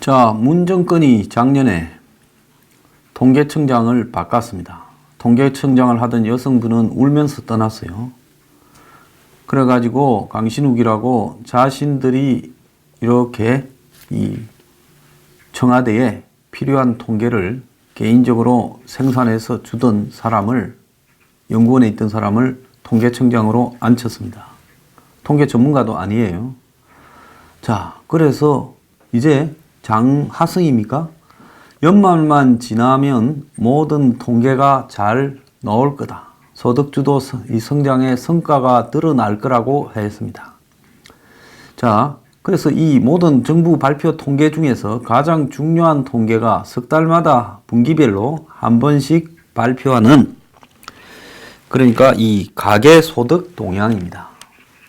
자, 문 정권이 작년에 통계청장을 바꿨습니다. 통계청장을 하던 여성분은 울면서 떠났어요. 그래가지고 강신욱이라고 자신들이 이렇게 이 청와대에 필요한 통계를 개인적으로 생산해서 주던 사람을, 연구원에 있던 사람을 통계청장으로 앉혔습니다. 통계 전문가도 아니에요. 자, 그래서 이제 장하승입니까? 연말만 지나면 모든 통계가 잘 나올 거다. 소득주도 이 성장의 성과가 드러날 거라고 했습니다. 자, 그래서 이 모든 정부 발표 통계 중에서 가장 중요한 통계가 석 달마다 분기별로 한 번씩 발표하는, 그러니까 이 가계소득 동향입니다.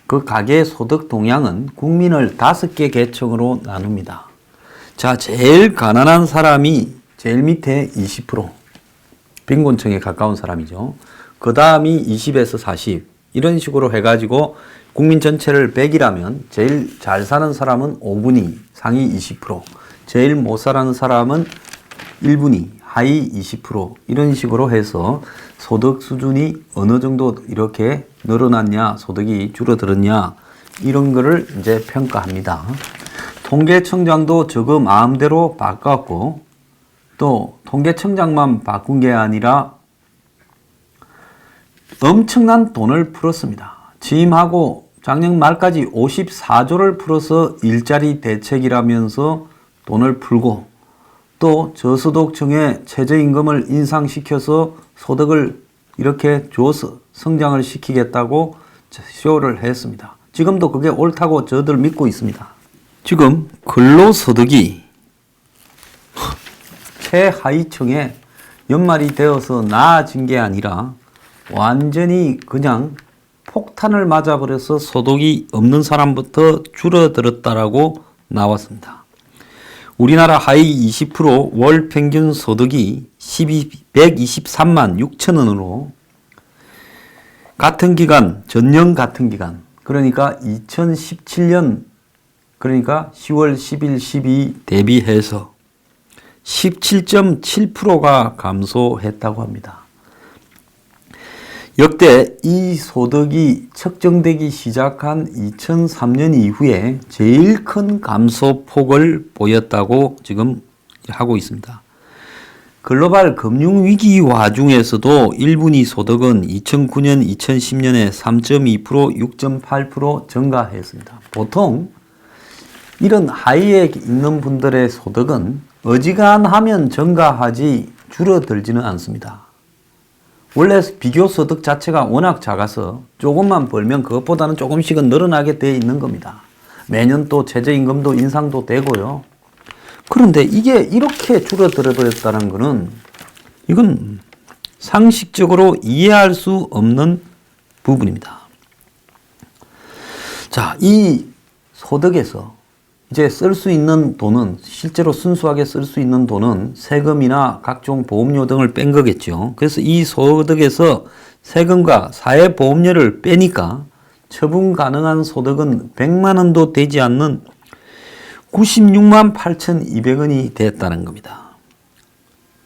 그 가계소득 동향은 국민을 5개 계층으로 나눕니다. 자, 제일 가난한 사람이 제일 밑에 20%, 빈곤층에 가까운 사람이죠. 그 다음이 20에서 40, 이런 식으로 해가지고 국민 전체를 100이라면 제일 잘 사는 사람은 5분위, 상위 20%, 제일 못 사는 사람은 1분위, 하위 20%, 이런 식으로 해서 소득 수준이 어느 정도 이렇게 늘어났냐, 소득이 줄어들었냐, 이런 거를 이제 평가합니다. 통계청장도 저거 마음대로 바꿨고, 또 통계청장만 바꾼 게 아니라 엄청난 돈을 풀었습니다. 취임하고 작년 말까지 54조를 풀어서 일자리 대책이라면서 돈을 풀고, 또 저소득층에 최저임금을 인상시켜서 소득을 이렇게 줘서 성장을 시키겠다고 쇼를 했습니다. 지금도 그게 옳다고 저들 믿고 있습니다. 지금 근로소득이 최하위층에 연말이 되어서 나아진 게 아니라 완전히 그냥 폭탄을 맞아버려서 소득이 없는 사람부터 줄어들었다라고 나왔습니다. 우리나라 하위 20% 월 평균 소득이 123만 6천 원으로 같은 기간, 전년 같은 기간, 그러니까 2017년, 그러니까 10월 10일, 12 대비해서 17.7%가 감소했다고 합니다. 역대 이 소득이 측정되기 시작한 2003년 이후에 제일 큰 감소폭을 보였다고 지금 하고 있습니다. 글로벌 금융위기 와중에서도 1분위 소득은 2009년, 2010년에 3.2%, 6.8% 증가했습니다. 보통 이런 하위에 있는 분들의 소득은 어지간하면 증가하지 줄어들지는 않습니다. 원래 비교소득 자체가 워낙 작아서 조금만 벌면 그것보다는 조금씩은 늘어나게 되어 있는 겁니다. 매년 또 최저임금도 인상도 되고요. 그런데 이게 이렇게 줄어들어 버렸다는 것은 이건 상식적으로 이해할 수 없는 부분입니다. 자, 이 소득에서 이제 쓸 수 있는 돈은, 실제로 순수하게 쓸 수 있는 돈은 세금이나 각종 보험료 등을 뺀 거겠죠. 그래서 이 소득에서 세금과 사회보험료를 빼니까 처분 가능한 소득은 100만 원도 되지 않는 96만 8,200원이 됐다는 겁니다.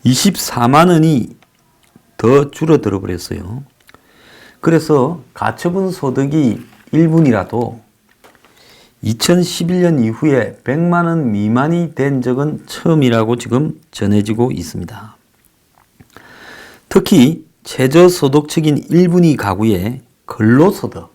24만 원이 더 줄어들어 버렸어요. 그래서 가처분 소득이 1분이라도 2011년 이후에 100만 원 미만이 된 적은 처음이라고 지금 전해지고 있습니다. 특히 최저소득층인 1분위 가구의 근로소득,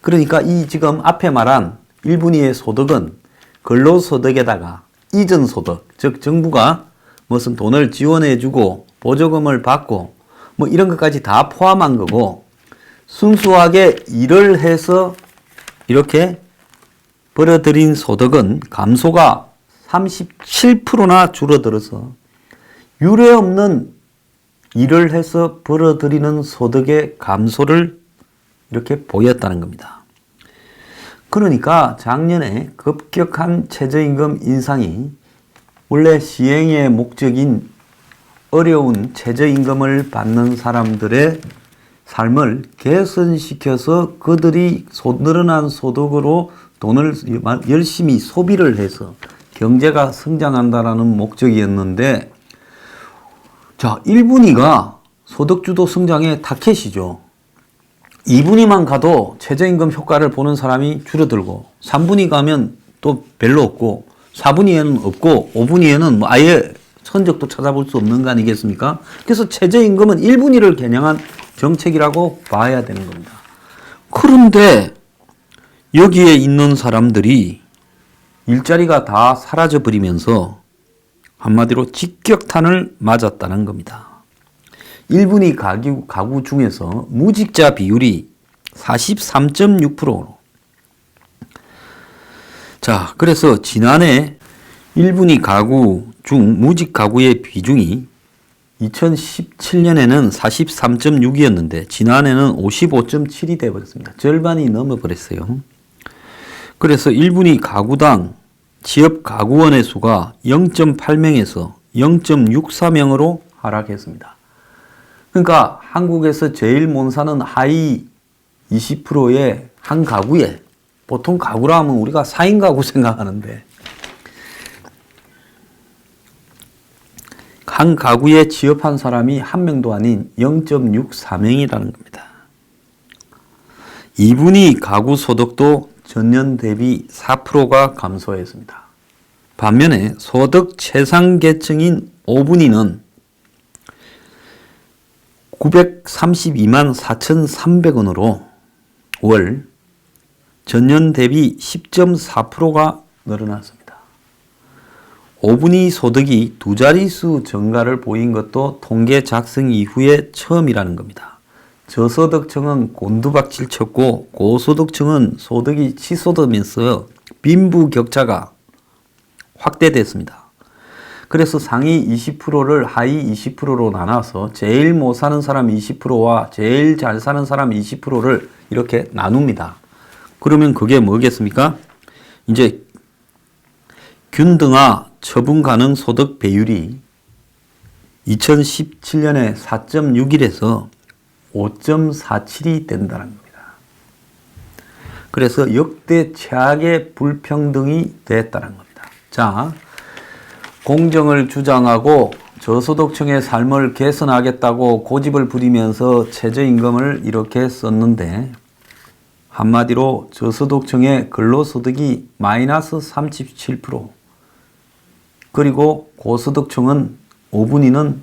그러니까 이 지금 앞에 말한 1분위의 소득은 근로소득에다가 이전소득, 즉 정부가 무슨 돈을 지원해주고 보조금을 받고 뭐 이런 것까지 다 포함한 거고, 순수하게 일을 해서 이렇게 벌어들인 소득은 감소가 37%나 줄어들어서 유례없는 일을 해서 벌어들이는 소득의 감소를 이렇게 보였다는 겁니다. 그러니까 작년에 급격한 최저임금 인상이 원래 시행의 목적인 어려운 최저임금을 받는 사람들의 삶을 개선시켜서 그들이 늘어난 소득으로 돈을 열심히 소비를 해서 경제가 성장한다라는 목적이었는데, 자, 1분위가 소득주도 성장의 타켓이죠. 2분위만 가도 최저임금 효과를 보는 사람이 줄어들고, 3분위 가면 또 별로 없고, 4분위에는 없고, 5분위에는 뭐 아예 흔적도 찾아볼 수 없는 거 아니겠습니까? 그래서 최저임금은 1분위를 겨냥한 정책이라고 봐야 되는 겁니다. 그런데 여기에 있는 사람들이 일자리가 다 사라져 버리면서 한마디로 직격탄을 맞았다는 겁니다. 1분위 가구 중에서 무직자 비율이 43.6%로. 자, 그래서 지난해 1분위 가구 중 무직 가구의 비중이 2017년에는 43.6이었는데 지난해는 55.7이 되어버렸습니다. 절반이 넘어버렸어요. 그래서 1분위 가구당 지역 가구원의 수가 0.8명에서 0.64명으로 하락했습니다. 그러니까 한국에서 제일 못 사는 하위 20%의 한 가구에, 보통 가구라 하면 우리가 4인 가구 생각하는데, 한 가구에 취업한 사람이 한 명도 아닌 0.64명이라는 겁니다. 2분위 가구 소득도 전년 대비 4%가 감소했습니다. 반면에 소득 최상계층인 5분위는 932만 4,300원으로 월 전년 대비 10.4%가 늘어났습니다. 5분위 소득이 두 자릿수 증가를 보인 것도 통계 작성 이후에 처음이라는 겁니다. 저소득층은 곤두박질 쳤고 고소득층은 소득이 치솟으면서 빈부격차가 확대됐습니다. 그래서 상위 20%를 하위 20%로 나눠서 제일 못 사는 사람 20%와 제일 잘 사는 사람 20%를 이렇게 나눕니다. 그러면 그게 뭐겠습니까? 이제 균등화 처분 가능 소득 배율이 2017년에 4.61에서 5.47이 된다는 겁니다. 그래서 역대 최악의 불평등이 됐다는 겁니다. 자, 공정을 주장하고 저소득층의 삶을 개선하겠다고 고집을 부리면서 최저임금을 이렇게 썼는데, 한마디로 저소득층의 근로소득이 마이너스 37%, 그리고 고소득층은 5분위는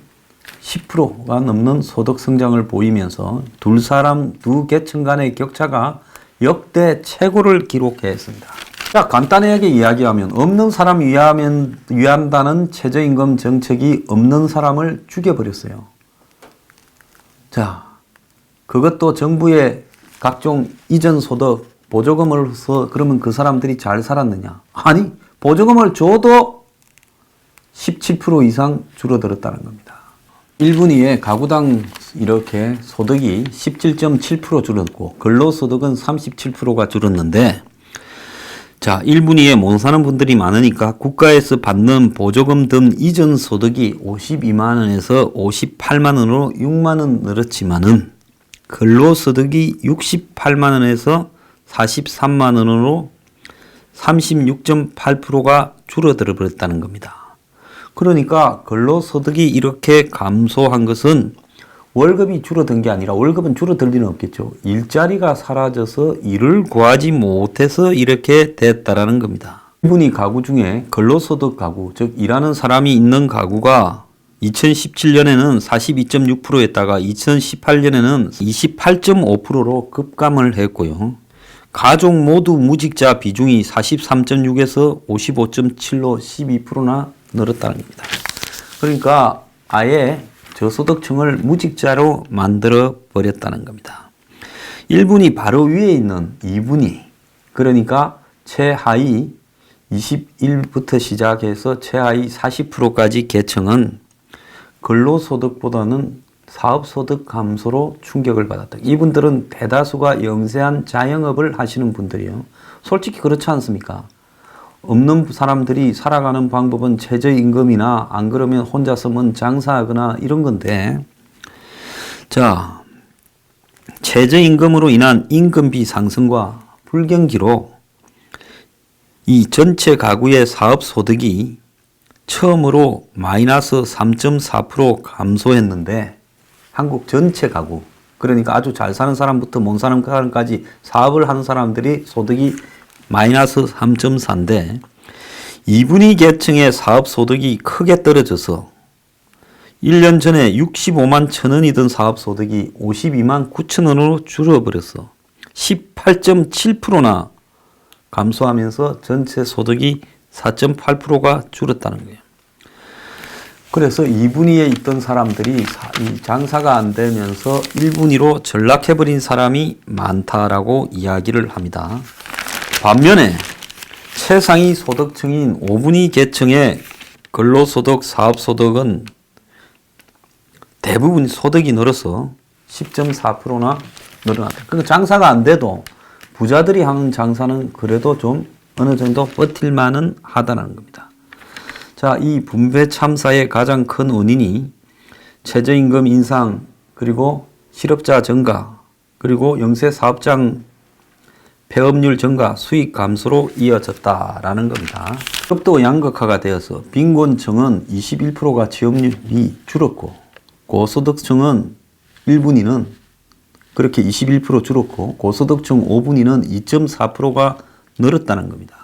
10%가 넘는 소득 성장을 보이면서 두 계층 간의 격차가 역대 최고를 기록했습니다. 자, 간단하게 이야기하면 없는 사람 위한다는 최저임금 정책이 없는 사람을 죽여버렸어요. 자, 그것도 정부의 각종 이전 소득 보조금을 써 그러면 그 사람들이 잘 살았느냐? 아니, 보조금을 줘도 17% 이상 줄어들었다는 겁니다. 1분위에 가구당 이렇게 소득이 17.7% 줄었고 근로소득은 37%가 줄었는데, 자, 1분위에 못 사는 분들이 많으니까 국가에서 받는 보조금 등 이전 소득이 52만 원에서 58만 원으로 6만 원 늘었지만은 근로소득이 68만 원에서 43만 원으로 36.8%가 줄어들어 버렸다는 겁니다. 그러니까 근로소득이 이렇게 감소한 것은 월급이 줄어든 게 아니라, 월급은 줄어들 리는 없겠죠. 일자리가 사라져서 일을 구하지 못해서 이렇게 됐다라는 겁니다. 1분위 가구 중에 근로소득 가구, 즉 일하는 사람이 있는 가구가 2017년에는 42.6%였다가 2018년에는 28.5%로 급감을 했고요. 가족 모두 무직자 비중이 43.6에서 55.7로 12%나 늘었다는 겁니다. 그러니까 아예 저소득층을 무직자로 만들어 버렸다는 겁니다. 1분위 바로 위에 있는 2분위, 그러니까 최하위 21부터 시작해서 최하위 40%까지 계층은 근로소득보다는 사업소득 감소로 충격을 받았다. 이분들은 대다수가 영세한 자영업을 하시는 분들이에요. 솔직히 그렇지 않습니까? 없는 사람들이 살아가는 방법은 최저임금이나 안 그러면 혼자서만 장사하거나 이런 건데, 자, 최저임금으로 인한 임금비 상승과 불경기로 이 전체 가구의 사업 소득이 처음으로 마이너스 3.4% 감소했는데 한국 전체 가구, 그러니까 아주 잘 사는 사람부터 못 사는 사람까지 사업을 하는 사람들이 소득이 마이너스 3.4인데 2분위 계층의 사업 소득이 크게 떨어져서 1년 전에 65만 천 원이던 사업 소득이 52만 9천 원으로 줄어버렸어. 18.7%나 감소하면서 전체 소득이 4.8%가 줄었다는 거예요. 그래서 2분위에 있던 사람들이 장사가 안 되면서 1분위로 전락해버린 사람이 많다라고 이야기를 합니다. 반면에 최상위 소득층인 5분위 계층의 근로소득, 사업소득은 대부분 소득이 늘어서 10.4%나 늘어났다. 그러니까 장사가 안 돼도 부자들이 하는 장사는 그래도 좀 어느 정도 버틸만은 하다는 겁니다. 자, 이 분배 참사의 가장 큰 원인이 최저임금 인상, 그리고 실업자 증가, 그리고 영세 사업장 폐업률 증가, 수익 감소로 이어졌다라는 겁니다. 급도 양극화가 되어서 빈곤층은 21%가 취업률이 줄었고 고소득층은 1분위는 그렇게 21% 줄었고 고소득층 5분위는 2.4%가 늘었다는 겁니다.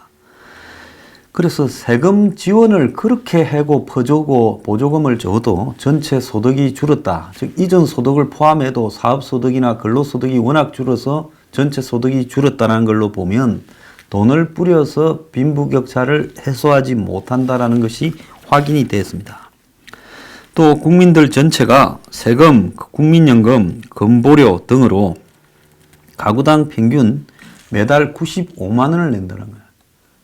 그래서 세금 지원을 그렇게 하고 퍼주고 보조금을 줘도 전체 소득이 줄었다. 즉 이전 소득을 포함해도 사업소득이나 근로소득이 워낙 줄어서 전체 소득이 줄었다는 걸로 보면 돈을 뿌려서 빈부격차를 해소하지 못한다는 것이 확인이 되었습니다. 또 국민들 전체가 세금, 국민연금, 건보료 등으로 가구당 평균 매달 95만 원을 낸다는 거예요.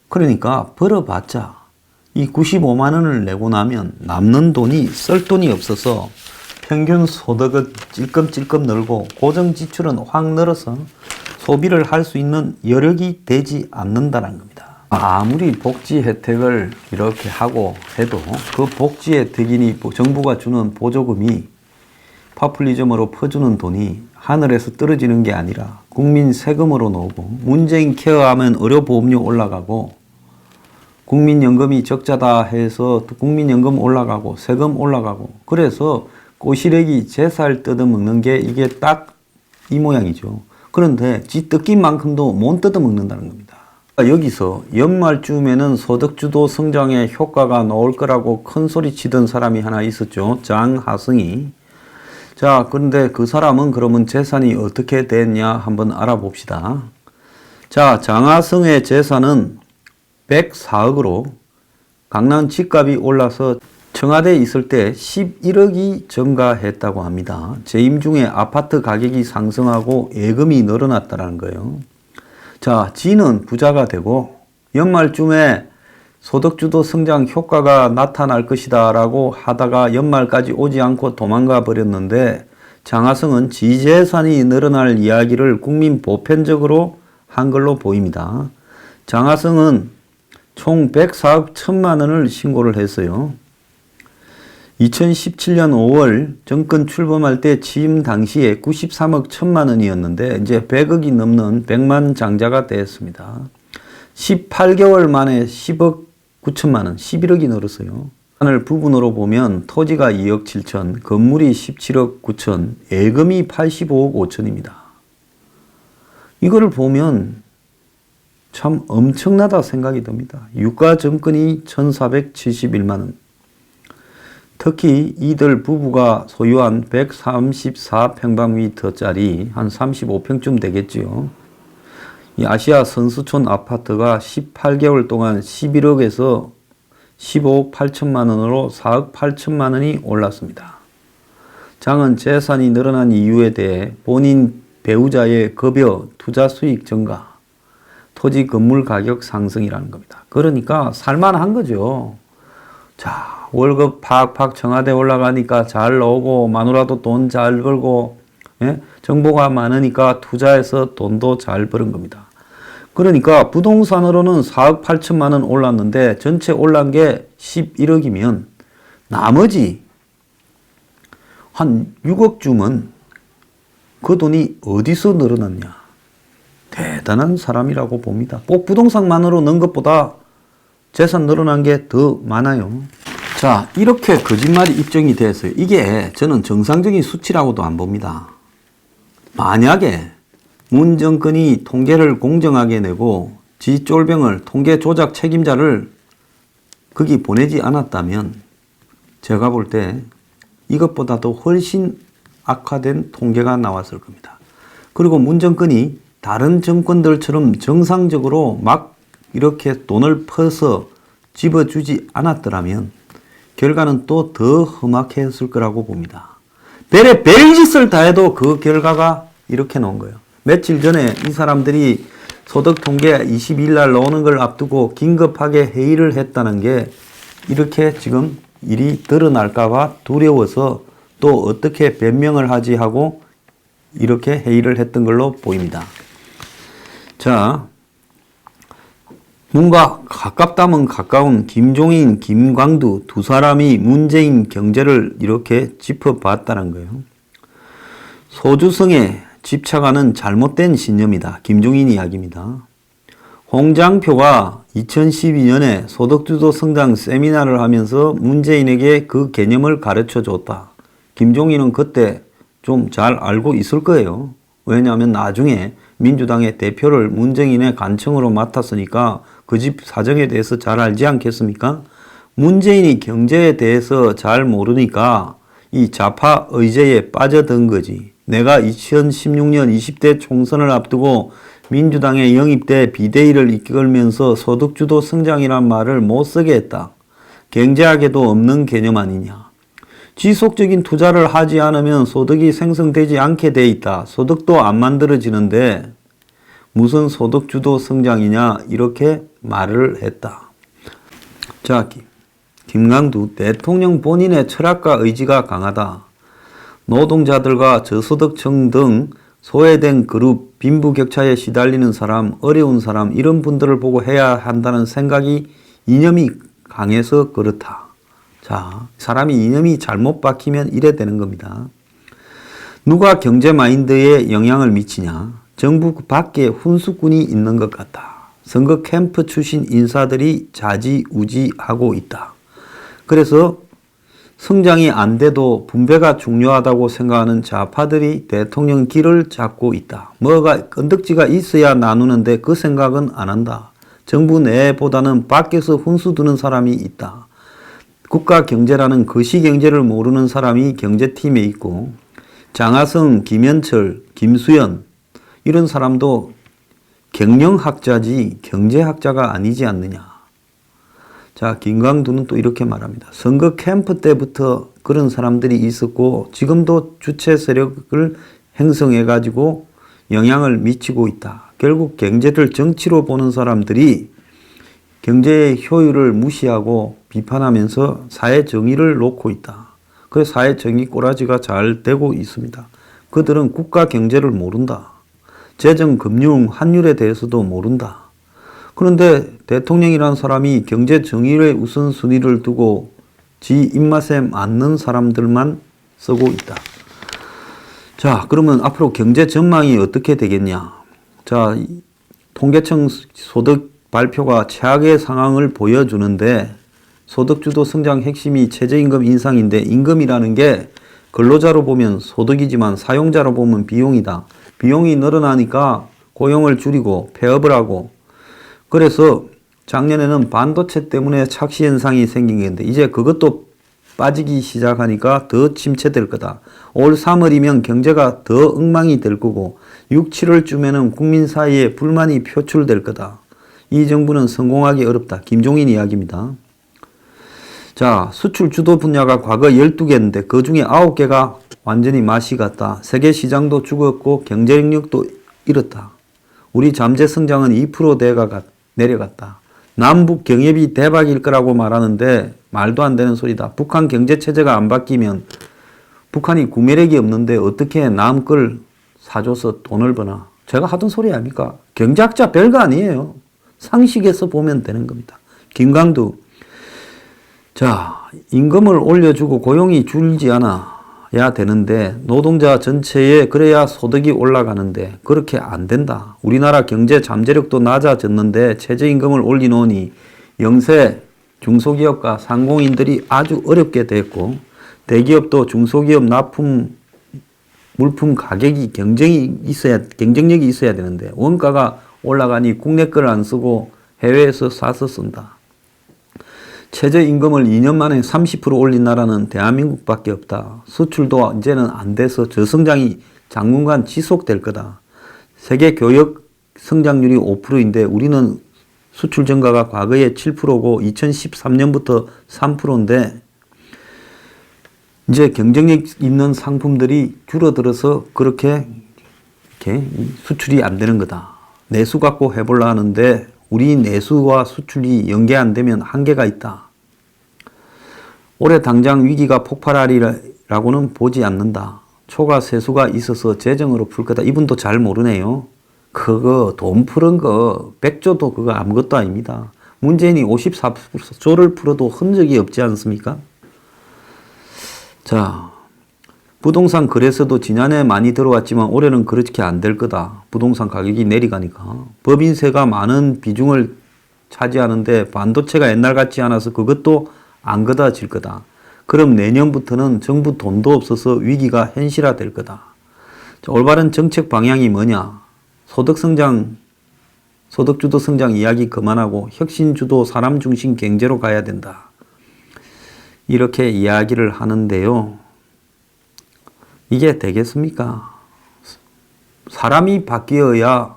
그러니까 벌어봤자 이 95만 원을 내고 나면 남는 돈이 쓸 돈이 없어서 평균 소득은 찔끔찔끔 늘고 고정 지출은 확 늘어서 소비를 할 수 있는 여력이 되지 않는다는 겁니다. 아무리 복지 혜택을 이렇게 하고 해도 그 복지 혜택이니 정부가 주는 보조금이 파퓰리즘으로 퍼주는 돈이 하늘에서 떨어지는 게 아니라 국민 세금으로 나오고 문재인 케어하면 의료보험료 올라가고 국민연금이 적자다 해서 국민연금 올라가고 세금 올라가고 그래서 꼬시래기 제살 뜯어먹는 게 이게 딱 이 모양이죠. 그런데 지 뜯긴 만큼도 못 뜯어먹는다는 겁니다. 여기서 연말쯤에는 소득주도 성장에 효과가 나올 거라고 큰 소리 치던 사람이 하나 있었죠. 장하승이. 자, 그런데 그 사람은 그러면 재산이 어떻게 됐냐 한번 알아봅시다. 자, 장하승의 재산은 104억으로 강남 집값이 올라서 청와대에 있을 때 11억이 증가했다고 합니다. 재임 중에 아파트 가격이 상승하고 예금이 늘어났다는 거예요. 자, 지는 부자가 되고 연말쯤에 소득주도 성장 효과가 나타날 것이다 라고 하다가 연말까지 오지 않고 도망가 버렸는데 장하승은 지 재산이 늘어날 이야기를 국민 보편적으로 한 걸로 보입니다. 장하승은 총 104억 1천만 원을 신고를 했어요. 2017년 5월 정권 출범할 때 취임 당시에 93억 1천만 원이었는데 이제 100억이 넘는 100만 장자가 되었습니다. 18개월 만에 10억 9천만 원, 11억이 늘었어요. 을 부분으로 보면 토지가 2억 7천, 건물이 17억 9천, 예금이 85억 5천입니다. 이거를 보면 참 엄청나다 생각이 듭니다. 유가 정권이 1,471만 원. 특히 이들 부부가 소유한 134평방미터짜리 한 35평쯤 되겠지요. 이 아시아 선수촌 아파트가 18개월 동안 11억에서 15억 8천만 원으로 4억 8천만 원이 올랐습니다. 장은 재산이 늘어난 이유에 대해 본인 배우자의 급여, 투자 수익 증가, 토지 건물 가격 상승이라는 겁니다. 그러니까 살만한 거죠. 자, 월급 팍팍 청와대 올라가니까 잘 나오고 마누라도 돈 잘 벌고 정보가 많으니까 투자해서 돈도 잘 버는 겁니다. 그러니까 부동산으로는 4억 8천만 원 올랐는데 전체 올란 게 11억이면 나머지 한 6억 쯤은 그 돈이 어디서 늘어났냐? 대단한 사람이라고 봅니다. 꼭 부동산만으로 넣은 것보다 재산 늘어난 게 더 많아요. 자, 이렇게 거짓말이 입증이 됐어요. 이게 저는 정상적인 수치라고도 안 봅니다. 만약에 문 정권이 통계를 공정하게 내고 지 쫄병을 통계 조작 책임자를 거기 보내지 않았다면 제가 볼 때 이것보다도 훨씬 악화된 통계가 나왔을 겁니다. 그리고 문 정권이 다른 정권들처럼 정상적으로 막 이렇게 돈을 퍼서 집어주지 않았더라면 결과는 또 더 험악했을 거라고 봅니다. 별의 별짓을 다 해도 그 결과가 이렇게 나온 거예요. 며칠 전에 이 사람들이 소득 통계 22일 날 나오는 걸 앞두고 긴급하게 회의를 했다는 게 이렇게 지금 일이 드러날까봐 두려워서 또 어떻게 변명을 하지 하고 이렇게 회의를 했던 걸로 보입니다. 자, 뭔가 가깝다면 가까운 김종인, 김광두 두 사람이 문재인 경제를 이렇게 짚어봤다는 거예요. 소주성에 집착하는 잘못된 신념이다. 김종인 이야기입니다. 홍장표가 2012년에 소득주도 성장 세미나를 하면서 문재인에게 그 개념을 가르쳐 줬다. 김종인은 그때 좀 잘 알고 있을 거예요. 왜냐하면 나중에 민주당의 대표를 문재인의 간청으로 맡았으니까 그 집 사정에 대해서 잘 알지 않겠습니까? 문재인이 경제에 대해서 잘 모르니까 이 좌파 의제에 빠져든 거지. 내가 2016년 20대 총선을 앞두고 민주당에 영입돼 비대위를 이끌면서 소득주도 성장이란 말을 못 쓰게 했다. 경제학에도 없는 개념 아니냐. 지속적인 투자를 하지 않으면 소득이 생성되지 않게 돼 있다. 소득도 안 만들어지는데 무슨 소득주도 성장이냐 이렇게 말을 했다. 자, 김광두 대통령 본인의 철학과 의지가 강하다. 노동자들과 저소득층 등 소외된 그룹, 빈부격차에 시달리는 사람, 어려운 사람 이런 분들을 보고 해야 한다는 생각이 이념이 강해서 그렇다. 자, 사람이 이념이 잘못 박히면 이래 되는 겁니다. 누가 경제 마인드에 영향을 미치냐? 정부 밖에 훈수꾼이 있는 것 같다. 선거 캠프 출신 인사들이 좌지우지하고 있다. 그래서 성장이 안 돼도 분배가 중요하다고 생각하는 좌파들이 대통령 길을 잡고 있다. 뭐가 건덕지가 있어야 나누는데 그 생각은 안 한다. 정부 내보다는 밖에서 훈수 두는 사람이 있다. 국가 경제라는 거시 경제를 모르는 사람이 경제팀에 있고 장하성, 김현철, 김수현 이런 사람도 경영학자지 경제학자가 아니지 않느냐. 자, 김광두는 또 이렇게 말합니다. 선거 캠프 때부터 그런 사람들이 있었고 지금도 주체 세력을 형성해가지고 영향을 미치고 있다. 결국 경제를 정치로 보는 사람들이 경제의 효율을 무시하고 비판하면서 사회 정의를 놓고 있다. 그래서 사회 정의 꼬라지가 잘 되고 있습니다. 그들은 국가 경제를 모른다. 재정, 금융, 환율에 대해서도 모른다. 그런데 대통령이라는 사람이 경제 정의의 우선순위를 두고 지 입맛에 맞는 사람들만 쓰고 있다. 자, 그러면 앞으로 경제 전망이 어떻게 되겠냐? 자, 통계청 소득 발표가 최악의 상황을 보여주는데 소득주도 성장 핵심이 최저임금 인상인데 임금이라는 게 근로자로 보면 소득이지만 사용자로 보면 비용이다. 비용이 늘어나니까 고용을 줄이고 폐업을 하고 그래서 작년에는 반도체 때문에 착시 현상이 생긴 건데 이제 그것도 빠지기 시작하니까 더 침체될 거다. 올 3월이면 경제가 더 엉망이 될 거고 6, 7월쯤에는 국민 사이에 불만이 표출될 거다. 이 정부는 성공하기 어렵다. 김종인 이야기입니다. 자, 수출 주도 분야가 과거 12개인데 그 중에 9개가 완전히 맛이 갔다. 세계 시장도 죽었고 경제 능력도 잃었다. 우리 잠재 성장은 2%대가 내려갔다. 남북 경협이 대박일 거라고 말하는데 말도 안 되는 소리다. 북한 경제 체제가 안 바뀌면 북한이 구매력이 없는데 어떻게 남 걸 사줘서 돈을 버나. 제가 하던 소리 아닙니까? 경제학자 별거 아니에요. 상식에서 보면 되는 겁니다. 김광두. 자, 임금을 올려주고 고용이 줄지 않아. 되는데 노동자 전체에 그래야 소득이 올라가는데 그렇게 안 된다. 우리나라 경제 잠재력도 낮아졌는데 최저임금을 올리노니 영세 중소기업과 상공인들이 아주 어렵게 됐고 대기업도 중소기업 납품 물품 가격이 경쟁력이 있어야 되는데 원가가 올라가니 국내 걸 안 쓰고 해외에서 사서 쓴다. 최저임금을 2년 만에 30% 올린 나라는 대한민국밖에 없다. 수출도 이제는 안 돼서 저성장이 당분간 지속될 거다. 세계 교역 성장률이 5%인데 우리는 수출 증가가 과거에 7%고 2013년부터 3%인데 이제 경쟁력 있는 상품들이 줄어들어서 그렇게 이렇게 수출이 안 되는 거다. 내수 갖고 해보려 하는데 우리 내수와 수출이 연계 안 되면 한계가 있다. 올해 당장 위기가 폭발하리라고는 보지 않는다. 초과 세수가 있어서 재정으로 풀 거다. 이분도 잘 모르네요. 그거 돈 푸는 거 100조도 그거 아무것도 아닙니다. 문재인이 54조를 풀어도 흔적이 없지 않습니까? 자, 부동산 거래소도 지난해 많이 들어왔지만 올해는 그렇게 안 될 거다. 부동산 가격이 내려가니까. 법인세가 많은 비중을 차지하는데 반도체가 옛날 같지 않아서 그것도 안 걷어질 거다. 그럼 내년부터는 정부 돈도 없어서 위기가 현실화될 거다. 자, 올바른 정책 방향이 뭐냐? 소득주도 성장 이야기 그만하고 혁신주도 사람 중심 경제로 가야 된다. 이렇게 이야기를 하는데요. 이게 되겠습니까? 사람이 바뀌어야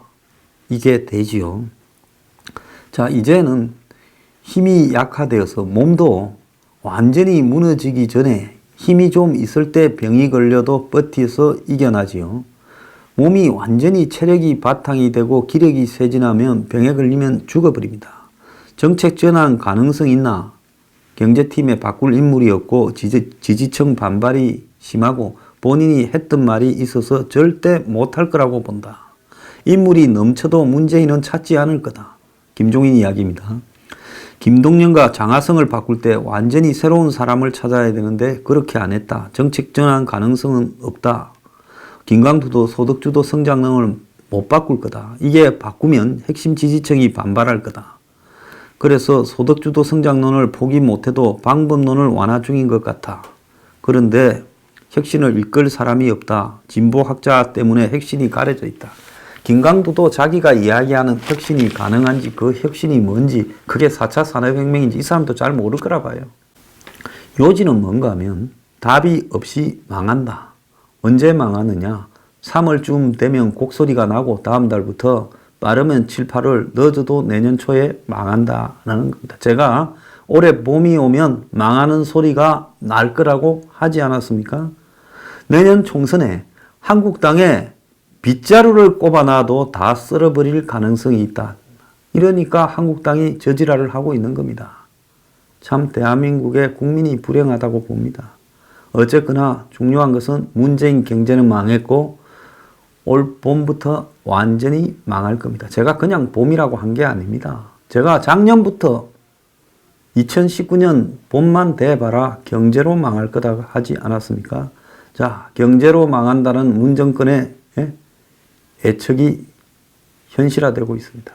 이게 되지요. 자, 이제는 힘이 약화되어서 몸도 완전히 무너지기 전에 힘이 좀 있을 때 병이 걸려도 버티어서 이겨나지요. 몸이 완전히 체력이 바탕이 되고 기력이 쇠진하면 병에 걸리면 죽어버립니다. 정책 전환 가능성 있나? 경제팀에 바꿀 인물이 없고 지지층 반발이 심하고 본인이 했던 말이 있어서 절대 못할 거라고 본다. 인물이 넘쳐도 문재인은 찾지 않을 거다. 김종인 이야기입니다. 김동연과 장하성을 바꿀 때 완전히 새로운 사람을 찾아야 되는데 그렇게 안 했다. 정책 전환 가능성은 없다. 김광투도 소득주도 성장론을 못 바꿀 거다. 이게 바꾸면 핵심 지지층이 반발할 거다. 그래서 소득주도 성장론을 포기 못해도 방법론을 완화 중인 것 같아. 그런데 혁신을 이끌 사람이 없다. 진보학자 때문에 혁신이 가려져 있다. 김광두도 자기가 이야기하는 혁신이 가능한지 그 혁신이 뭔지 그게 4차 산업혁명인지 이 사람도 잘 모를 거라 봐요. 요지는 뭔가 하면 답이 없이 망한다. 언제 망하느냐? 3월쯤 되면 곡소리가 나고 다음 달부터 빠르면 7, 8월 늦어도 내년 초에 망한다라는 겁니다. 제가 올해 봄이 오면 망하는 소리가 날 거라고 하지 않았습니까? 내년 총선에 한국당에 빗자루를 꼽아놔도 다 쓸어버릴 가능성이 있다. 이러니까 한국당이 저지랄을 하고 있는 겁니다. 참 대한민국의 국민이 불행하다고 봅니다. 어쨌거나 중요한 것은 문재인 경제는 망했고 올 봄부터 완전히 망할 겁니다. 제가 그냥 봄이라고 한 게 아닙니다. 제가 작년부터 2019년 봄만 돼봐라 경제로 망할 거다 하지 않았습니까? 자, 경제로 망한다는 문 정권의 예측이 현실화되고 있습니다.